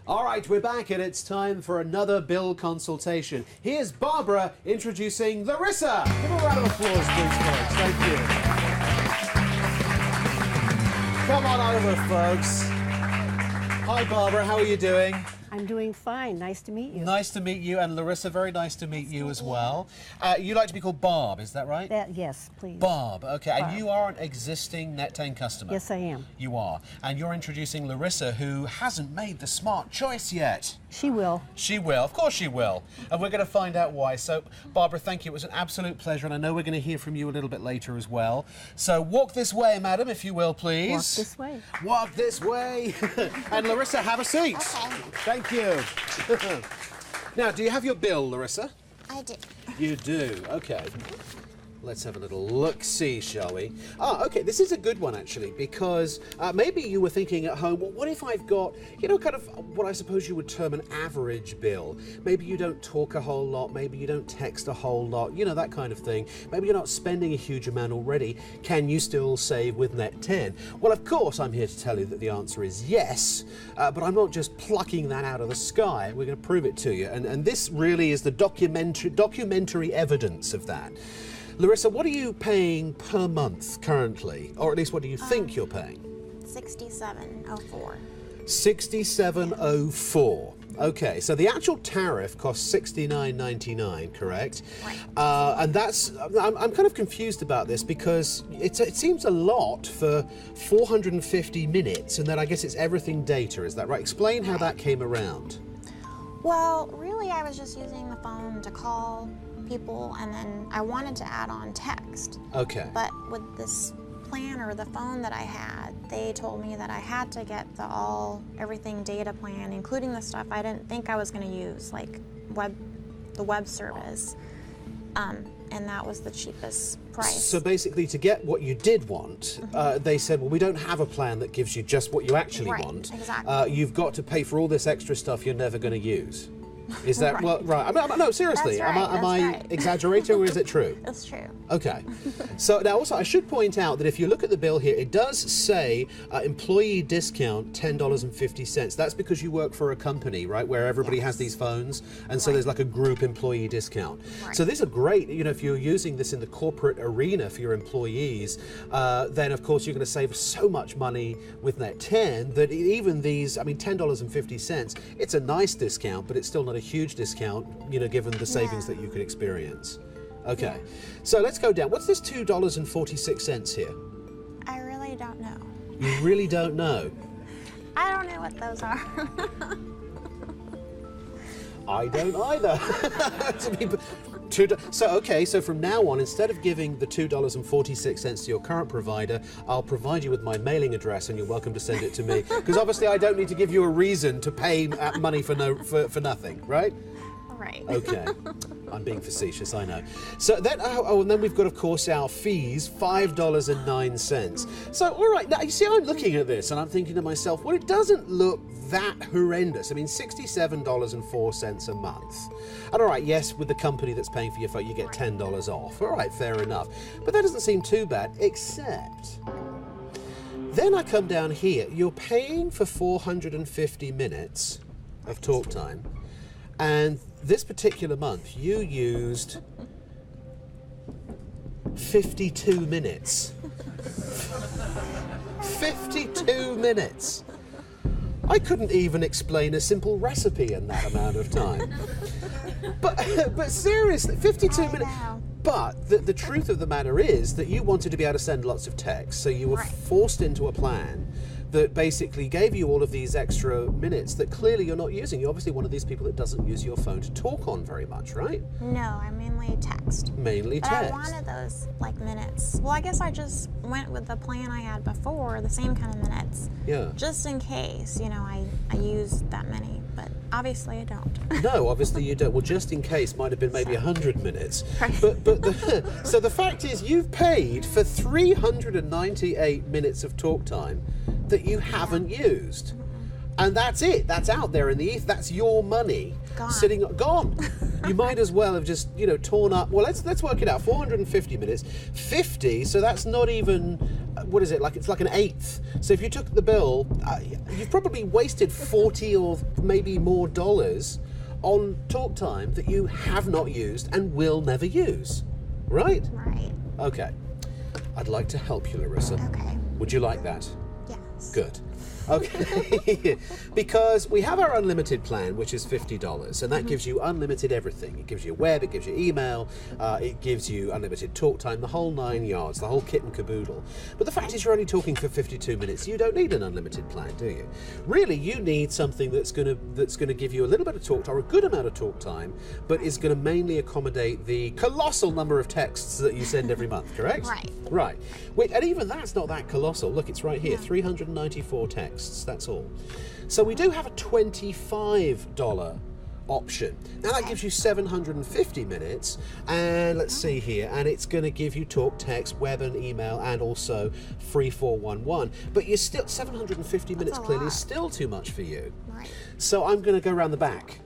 All right, we're back and it's time for another bill consultation. Here's Barbara introducing Larissa. Give a round of applause, please, folks. Thank you. Come on over, folks. Hi, Barbara. How are you doing? I'm doing fine. Nice to meet you. Nice to meet you, and Larissa, very nice to meet you as well. You like to be called Barb, is that right? Yes, please. Barb, okay. Barb. And you are an existing NET10 customer? Yes, I am. You are. And you're introducing Larissa, who hasn't made the smart choice yet. She will. She will. Of course she will. And we're going to find out why. So, Barbara, thank you. It was an absolute pleasure, and I know we're going to hear from you a little bit later as well. So, walk this way, madam, if you will, please. Walk this way. Walk this way. And Larissa, have a seat. Okay. Thank you. Now, do you have your bill, Larissa? I do. You do. Okay. Let's have a little look-see, shall we? Ah, okay, this is a good one, actually, because maybe you were thinking at home, well, what if I've got, you know, kind of what I suppose you would term an average bill? Maybe you don't talk a whole lot, maybe you don't text a whole lot, you know, that kind of thing. Maybe you're not spending a huge amount already. Can you still save with NET10? Well, of course, I'm here to tell you that the answer is yes, but I'm not just plucking that out of the sky. We're going to prove it to you, and this really is the documentary evidence of that. Larissa, what are you paying per month currently? Or at least what do you think you're paying? $67.04. $67.04. Okay, so the actual tariff costs $69.99, correct? Right. And that's, I'm kind of confused about this because it seems a lot for 450 minutes, and then I guess it's everything data, is that right? Explain how that came around. Well, really, I was just using the phone to call people, and then I wanted to add on text. Okay. But with this plan or the phone that I had, they told me that I had to get the everything data plan, including the stuff I didn't think I was going to use, like the web service. And that was the cheapest price. So basically, to get what you did want, they said, well, we don't have a plan that gives you just what you actually want. Exactly. You've got to pay for all this extra stuff you're never going to use. Is that Right. well, right? I mean, no, seriously. That's right, Am I right. exaggerating, or is it true? It's true. Okay. So now also I should point out that if you look at the bill here, it does say employee discount $10.50. That's because you work for a company, right, where everybody has these phones, and so there's like a group employee discount. Right. So these are great. You know, if you're using this in the corporate arena for your employees, then of course you're going to save so much money with NET10 that even these, I mean, $10.50. It's a nice discount, but it's still not a huge discount, you know, given the savings that you could experience. Okay, so let's go down. What's this $2.46 here? I really don't know. You really don't know? I don't know what those are. I don't either. So from now on, instead of giving the $2.46 to your current provider, I'll provide you with my mailing address, and you're welcome to send it to me. Because obviously, I don't need to give you a reason to pay money for nothing, right? Right. Okay. I'm being facetious, I know. So then, and then we've got, of course, our fees, $5.09. So, all right, now you see, I'm looking at this and I'm thinking to myself, well, it doesn't look that horrendous. I mean, $67.04 a month. And all right, yes, with the company that's paying for your phone, you get $10 off. All right, fair enough. But that doesn't seem too bad, except then I come down here. You're paying for 450 minutes of talk time. And this particular month, you used 52 minutes. 52 minutes. I couldn't even explain a simple recipe in that amount of time. But seriously, 52 minutes. But the truth of the matter is that you wanted to be able to send lots of text, so you were forced into a plan that basically gave you all of these extra minutes that clearly you're not using. You're obviously one of these people that doesn't use your phone to talk on very much, right? No, I mainly text. Mainly But text. I wanted those, like, minutes. Well, I guess I just went with the plan I had before, the same kind of minutes. Yeah. Just in case, you know, I used that many, but obviously I don't. No, obviously you don't. Well, just in case might have been maybe 100 minutes. Right. So the fact is you've paid for 398 minutes of talk time that you haven't used. And that's it. That's out there in the ether. That's your money. Gone. You might as well have just, you know, torn up. Well, let's work it out. 450 minutes, 50. So that's not even what is it, like it's like an eighth. So if you took the bill, you've probably wasted 40 or maybe more dollars on talk time that you have not used and will never use, right? Right. Okay. I'd like to help you, Larissa. Okay. Would you like that? Yes. Good. Okay, because we have our unlimited plan, which is $50, and that gives you unlimited everything. It gives you web, it gives you email, it gives you unlimited talk time, the whole 9 yards, the whole kit and caboodle. But the fact is you're only talking for 52 minutes. You don't need an unlimited plan, do you? Really, you need something that's going to give you a little bit of talk time, or a good amount of talk time, but is going to mainly accommodate the colossal number of texts that you send every month, correct? Right. Right. Wait, and even that's not that colossal. Look, it's right here, 394 texts. That's all. So we do have a $25 option. Now that gives you 750 minutes, and let's see here, and it's going to give you talk, text, web and email, and also free 411. But you're still 750 minutes clearly is still too much for you. Right. So I'm going to go around the back,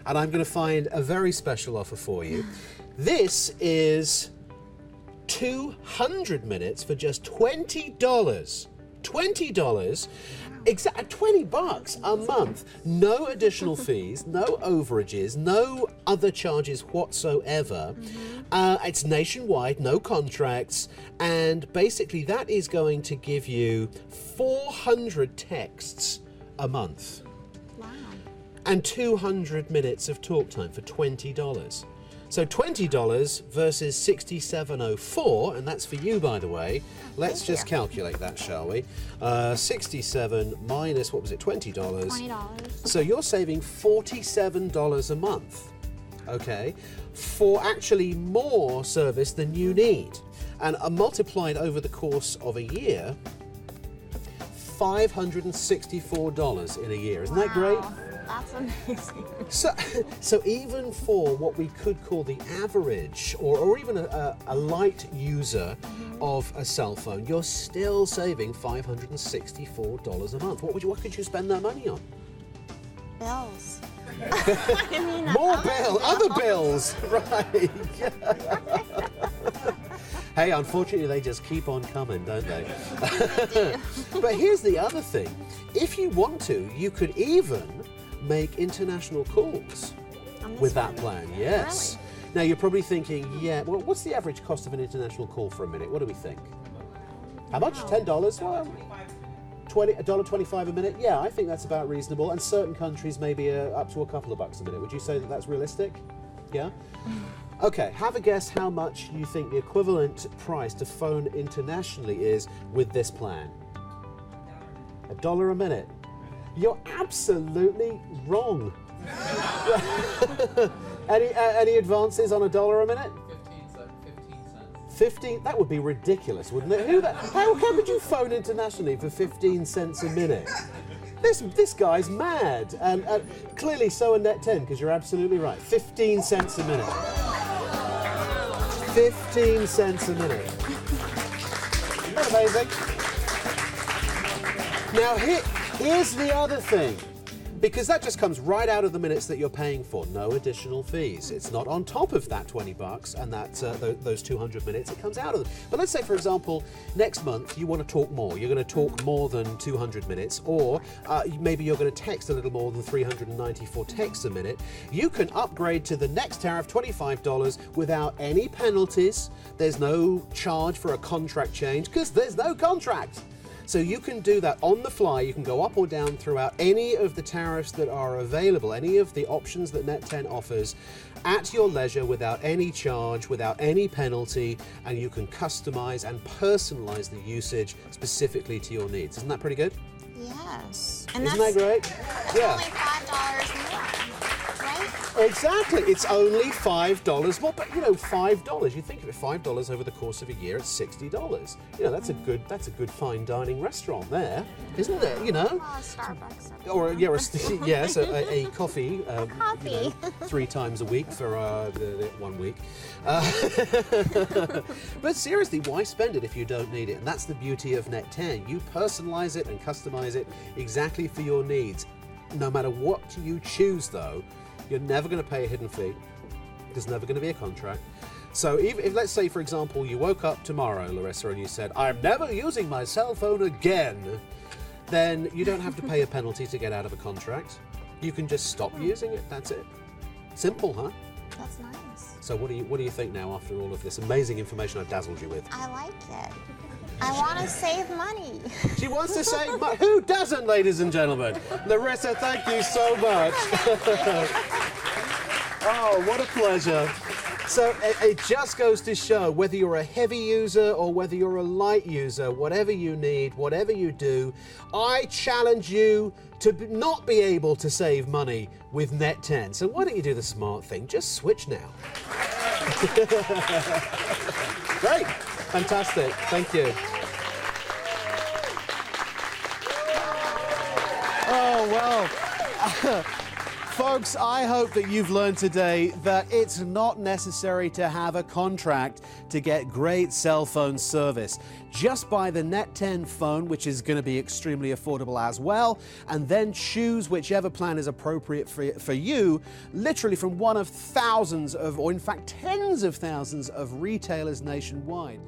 and I'm going to find a very special offer for you. This is 200 minutes for just $20. $20, exact $20 a month. No additional fees, no overages, no other charges whatsoever. It's nationwide, no contracts, and basically that is going to give you 400 texts a month. Wow. And 200 minutes of talk time for $20. So $20 versus $67.04, and that's for you, by the way. Let's just calculate that, shall we? 67 minus, what was it, $20? $20. So you're saving $47 a month, okay, for actually more service than you need. And multiplied over the course of a year, $564 in a year. Isn't that great? That's amazing. So even for what we could call the average or even a light user of a cell phone, you're still saving $564 a month. What could you spend that money on? Bills. More other bills, right? Hey, unfortunately, they just keep on coming, don't they? But here's the other thing. If you want to, you could even make international calls with that plan, yes. Really? Now, you're probably thinking, yeah, well, what's the average cost of an international call for a minute? What do we think? How much? $10? Well, $1.25 a minute? Yeah, I think that's about reasonable. And certain countries maybe up to a couple of bucks a minute. Would you say that that's realistic? Yeah? Okay, have a guess how much you think the equivalent price to phone internationally is with this plan. $1 a minute. You're absolutely wrong. Any advances on $1 a minute? 15? That would be ridiculous, wouldn't it? How could you phone internationally for 15 cents a minute? This guy's mad, and clearly so are NET10, because you're absolutely right. 15 cents a minute. 15 cents a minute. Isn't that amazing? Now here's the other thing, because that just comes right out of the minutes that you're paying for. No additional fees. It's not on top of that $20 and those 200 minutes. It comes out of them. But let's say, for example, next month you want to talk more. You're going to talk more than 200 minutes, or maybe you're going to text a little more than 394 texts a minute. You can upgrade to the next tariff, $25, without any penalties. There's no charge for a contract change, because there's no contract. So you can do that on the fly. You can go up or down throughout any of the tariffs that are available, any of the options that NET10 offers, at your leisure, without any charge, without any penalty, and you can customize and personalize the usage specifically to your needs. Isn't that pretty good? Yes. And Isn't that great? That's Yeah. only $5 more, right? Exactly. It's only $5 more, but you know, $5. You think of it, $5 over the course of a year, it's $60. You know, that's a good fine dining restaurant there, isn't it? You know. Oh, Starbucks. Or yes, a coffee. Coffee. You know, 3 times a week for the 1 week. But seriously, why spend it if you don't need it? And that's the beauty of NET10. You personalize it and customize it exactly for your needs. No matter what you choose, though, you're never going to pay a hidden fee. There's never going to be a contract. So if let's say, for example, you woke up tomorrow, Larissa, and you said, I'm never using my cell phone again, then you don't have to pay a penalty to get out of a contract. You can just stop using it, that's it. Simple, huh? That's nice. So what do you think now after all of this amazing information I've dazzled you with? I like it. I want to save money. She wants to save money. Who doesn't, ladies and gentlemen? Larissa, thank you so much. Oh, what a pleasure. So it just goes to show, whether you're a heavy user or whether you're a light user, whatever you need, whatever you do, I challenge you to not be able to save money with NET10. So why don't you do the smart thing? Just switch now. Great. Fantastic. Thank you. Oh, well. Folks, I hope that you've learned today that it's not necessary to have a contract to get great cell phone service. Just buy the NET10 phone, which is going to be extremely affordable as well, and then choose whichever plan is appropriate for you, literally from one of thousands of, or in fact tens of thousands of retailers nationwide.